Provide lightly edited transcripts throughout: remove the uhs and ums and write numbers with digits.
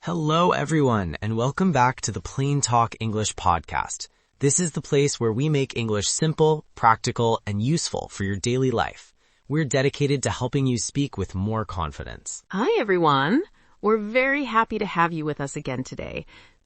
Hello, everyone, and welcome back to the PlainTalk English Podcast. This is the place where we make English simple, practical, and useful for your daily life. We're dedicated to helping you speak with more confidence. Hi, everyone. We're very happy to have you with us again today.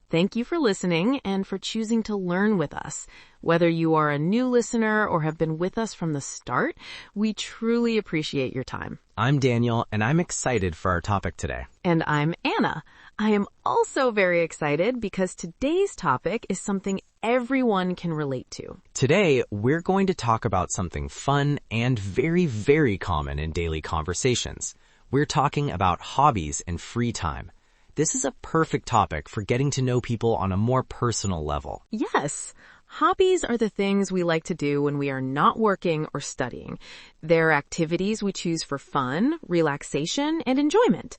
Thank you for listening and for choosing to learn with us. Whether you are a new listener or have been with us from the start, we truly appreciate your time. I'm Daniel, and I'm excited for our topic today. And I'm Anna. I am also very excited because today's topic is something everyone can relate to. Today, we're going to talk about something fun and very, very common in daily conversations. We're talking about hobbies and free time. This is a perfect topic for getting to know people on a more personal level. Yes. Hobbies are the things we like to do when we are not working or studying. They're activities we choose for fun, relaxation, and enjoyment.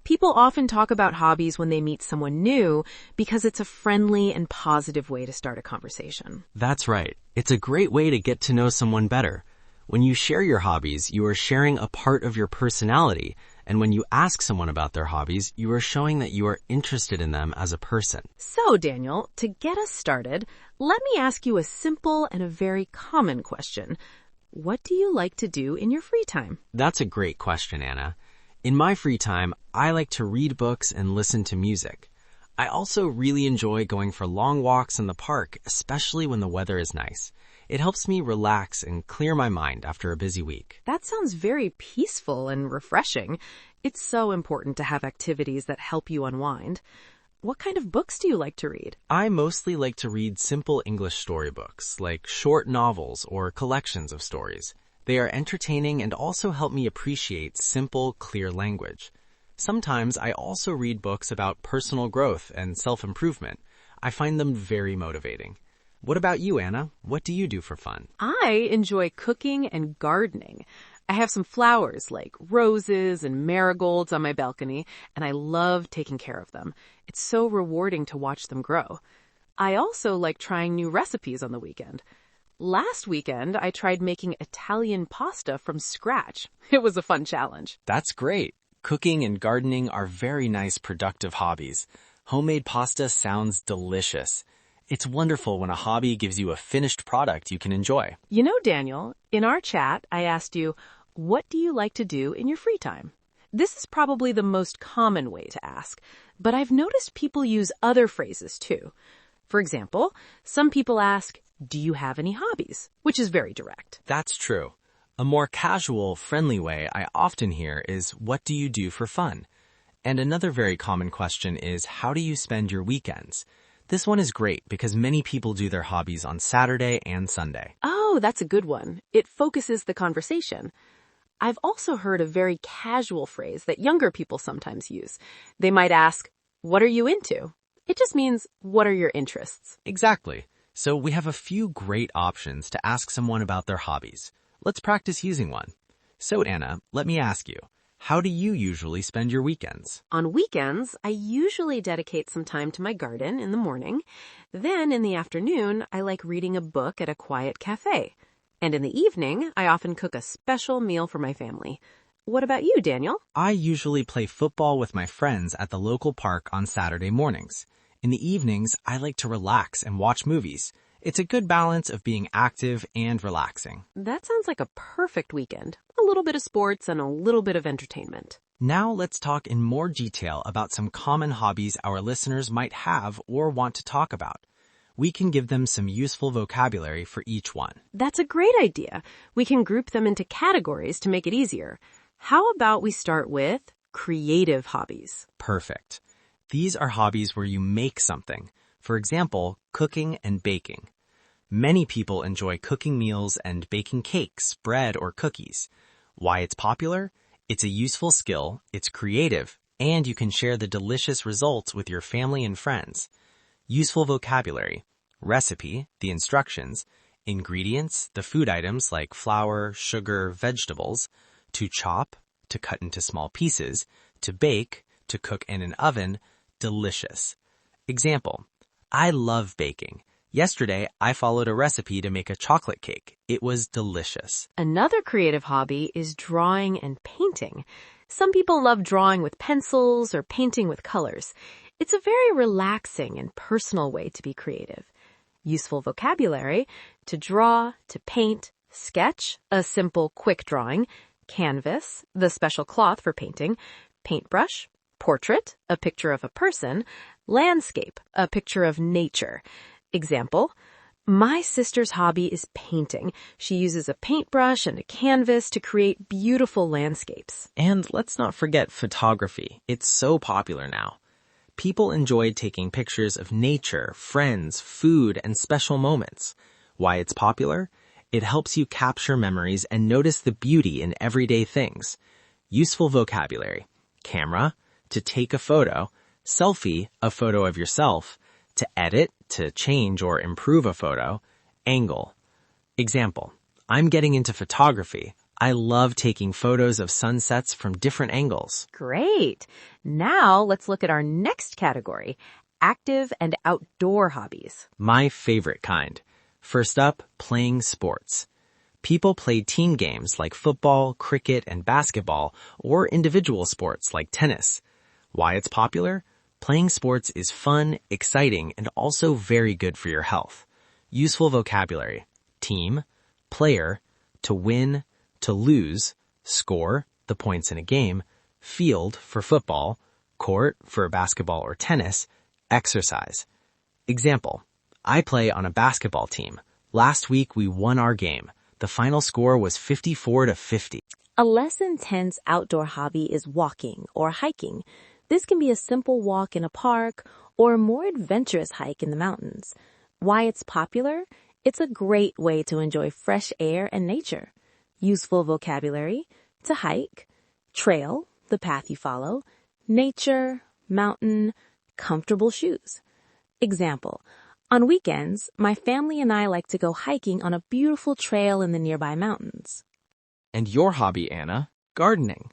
People often talk about hobbies when they meet someone new because it's a friendly and positive way to start a conversation. That's right. It's a great way to get to know someone better. When you share your hobbies, you are sharing a part of your personality. And when you ask someone about their hobbies, you are showing that you are interested in them as a person. So, Daniel, to get us started, let me ask you a simple and a very common question. What do you like to do in your free time? That's a great question, Anna. In my free time, I like to read books and listen to music. I also really enjoy going for long walks in the park, especially when the weather is nice. It helps me relax and clear my mind after a busy week. That sounds very peaceful and refreshing. It's so important to have activities that help you unwind. What kind of books do you like to read? I mostly like to read simple English storybooks, like short novels or collections of stories. They are entertaining and also help me appreciate simple, clear language. Sometimes I also read books about personal growth and self-improvement. I find them very motivating. What about you, Anna? What do you do for fun? I enjoy cooking and gardening. I have some flowers like roses and marigolds on my balcony, and I love taking care of them. It's so rewarding to watch them grow. I also like trying new recipes on the weekend. Last weekend, I tried making Italian pasta from scratch. It was a fun challenge. That's great. Cooking and gardening are very nice, productive hobbies. Homemade pasta sounds delicious. It's wonderful when a hobby gives you a finished product you can enjoy. You know, Daniel, in our chat, I asked you, what do you like to do in your free time? This is probably the most common way to ask, but I've noticed people use other phrases too. For example, some people ask, do you have any hobbies? Which is very direct. That's true. A more casual, friendly way I often hear is, what do you do for fun? And another very common question is, how do you spend your weekends? This one is great because many people do their hobbies on Saturday and Sunday. Oh, that's a good one. It focuses the conversation. I've also heard a very casual phrase that younger people sometimes use. They might ask, what are you into? It just means, what are your interests? Exactly. So we have a few great options to ask someone about their hobbies. Let's practice using one. So, Anna, let me ask you, how do you usually spend your weekends? On weekends, I usually dedicate some time to my garden in the morning. Then in the afternoon, I like reading a book at a quiet cafe. And in the evening, I often cook a special meal for my family. What about you, Daniel? I usually play football with my friends at the local park on Saturday mornings. In the evenings, I like to relax and watch movies. It's a good balance of being active and relaxing. That sounds like a perfect weekend. A little bit of sports and a little bit of entertainment. Now let's talk in more detail about some common hobbies our listeners might have or want to talk about. We can give them some useful vocabulary for each one. That's a great idea. We can group them into categories to make it easier. How about we start with creative hobbies? Perfect. These are hobbies where you make something. For example, cooking and baking. Many people enjoy cooking meals and baking cakes, bread, or cookies. Why it's popular? It's a useful skill, it's creative, and you can share the delicious results with your family and friends. Useful vocabulary: recipe, the instructions; ingredients, the food items like flour, sugar, vegetables; to chop, to cut into small pieces; to bake, to cook in an oven; delicious. Example: I love baking. Yesterday, I followed a recipe to make a chocolate cake. It was delicious. Another creative hobby is drawing and painting. Some people love drawing with pencils or painting with colors. It's a very relaxing and personal way to be creative. Useful vocabulary: to draw, to paint, sketch, a simple quick drawing, canvas, the special cloth for painting, paintbrush, portrait, a picture of a person, landscape, a picture of nature. Example: my sister's hobby is painting. She uses a paintbrush and a canvas to create beautiful landscapes. And let's not forget photography. It's so popular now. People enjoy taking pictures of nature, friends, food, and special moments. Why it's popular? It helps you capture memories and notice the beauty in everyday things. Useful vocabulary: camera, to take a photo; selfie, a photo of yourself; to edit, to change or improve a photo; angle. Example: I'm getting into photography. I love taking photos of sunsets from different angles. Great! Now let's look at our next category: active and outdoor hobbies. My favorite kind. First up, playing sports. People play team games like football, cricket, and basketball, or individual sports like tennis. Why it's popular? Playing sports is fun, exciting, and also very good for your health. Useful vocabulary: team, player, to win, to lose, score, the points in a game, field for football, court for basketball or tennis, exercise. Example: I play on a basketball team. Last week we won our game. The final score was 54-50. A less intense outdoor hobby is walking or hiking. This can be a simple walk in a park or a more adventurous hike in the mountains. Why it's popular? It's a great way to enjoy fresh air and nature. Useful vocabulary: to hike, trail, the path you follow, nature, mountain, comfortable shoes. Example: on weekends, my family and I like to go hiking on a beautiful trail in the nearby mountains. And your hobby, Anna? Gardening.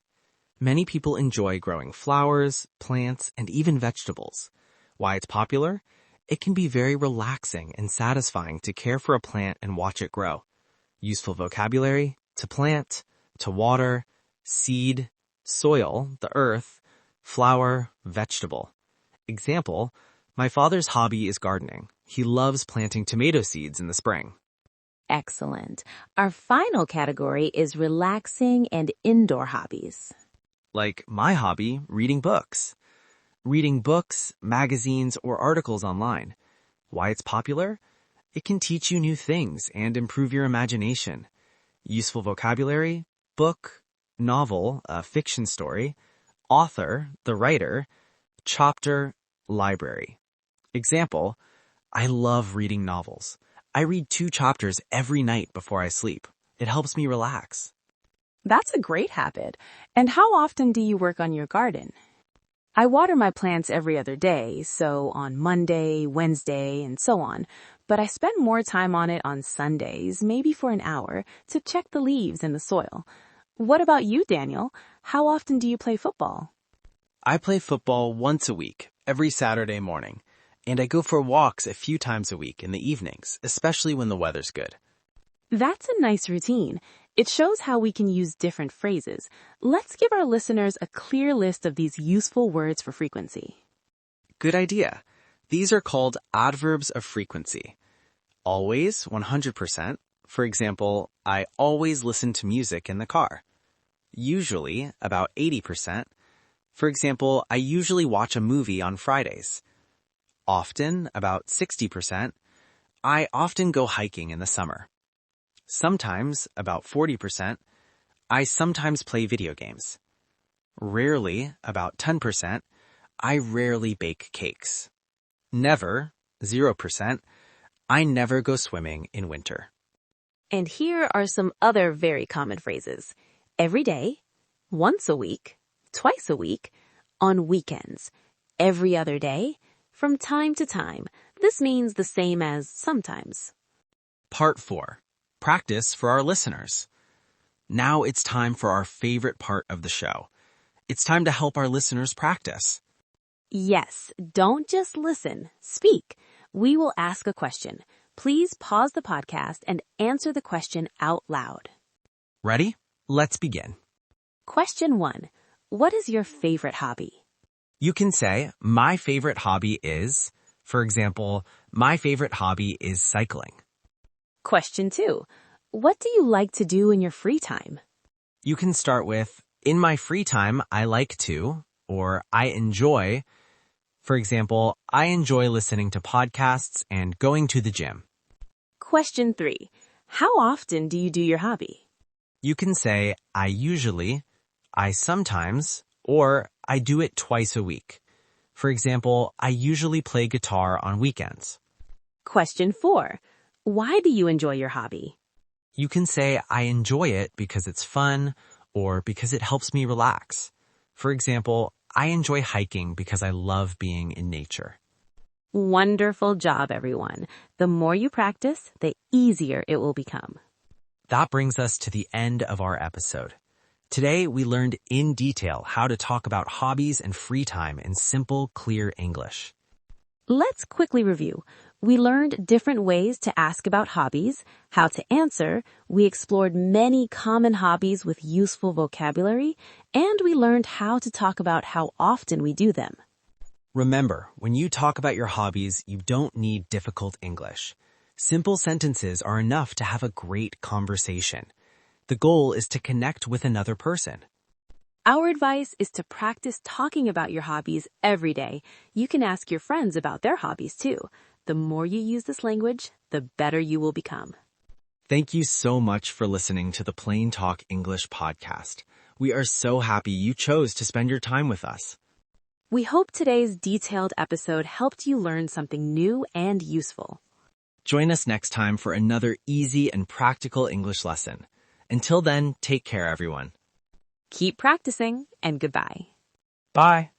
Many people enjoy growing flowers, plants, and even vegetables. Why it's popular? It can be very relaxing and satisfying to care for a plant and watch it grow. Useful vocabulary: to plant, to water, seed, soil, the earth, flower, vegetable. Example: my father's hobby is gardening. He loves planting tomato seeds in the spring. Excellent. Our final category is relaxing and indoor hobbies. Like my hobby, reading books. Reading books, magazines, or articles online. Why it's popular? It can teach you new things and improve your imagination. Useful vocabulary: book, novel, a fiction story, author, the writer, chapter, library. Example: I love reading novels. I read 2 chapters every night before I sleep. It helps me relax. That's a great habit. And how often do you work on your garden? I water my plants every other day, so on Monday, Wednesday, and so on. But I spend more time on it on Sundays, maybe for an hour, to check the leaves and the soil. What about you, Daniel? How often do you play football? I play football once a week, every Saturday morning. And I go for walks a few times a week in the evenings, especially when the weather's good. That's a nice routine. It shows how we can use different phrases. Let's give our listeners a clear list of these useful words for frequency. Good idea. These are called adverbs of frequency. Always, 100%. For example, I always listen to music in the car. Usually, about 80%. For example, I usually watch a movie on Fridays. Often, about 60%. I often go hiking in the summer. Sometimes, about 40%. I sometimes play video games. Rarely, about 10%. I rarely bake cakes. Never, 0%. I never go swimming in winter. And here are some other very common phrases. Every day, once a week, twice a week, on weekends, every other day, from time to time. This means the same as sometimes. Part 4. Practice for our listeners. Now it's time for our favorite part of the show. It's time to help our listeners practice. Yes, don't just listen, speak. We will ask a question. Please pause the podcast and answer the question out loud. Ready? Let's begin. Question 1. What is your favorite hobby? You can say, my favorite hobby is, for example, my favorite hobby is cycling. Question 2. What do you like to do in your free time? You can start with, in my free time, I like to, or I enjoy. For example, I enjoy listening to podcasts and going to the gym. Question 3. How often do you do your hobby? You can say, I usually, I sometimes, or I do it twice a week. For example, I usually play guitar on weekends. Question 4. Why do you enjoy your hobby? You can say, I enjoy it because it's fun or because it helps me relax. For example, I enjoy hiking because I love being in nature. Wonderful job, everyone. The more you practice, the easier it will become. That brings us to the end of our episode. Today, we learned in detail how to talk about hobbies and free time in simple, clear English. Let's quickly review. We learned different ways to ask about hobbies, how to answer, we explored many common hobbies with useful vocabulary, and we learned how to talk about how often we do them. Remember, when you talk about your hobbies, you don't need difficult English. Simple sentences are enough to have a great conversation. The goal is to connect with another person. Our advice is to practice talking about your hobbies every day. You can ask your friends about their hobbies too. The more you use this language, the better you will become. Thank you so much for listening to the PlainTalk English Podcast. We are so happy you chose to spend your time with us. We hope today's detailed episode helped you learn something new and useful. Join us next time for another easy and practical English lesson. Until then, take care, everyone. Keep practicing, and goodbye. Bye.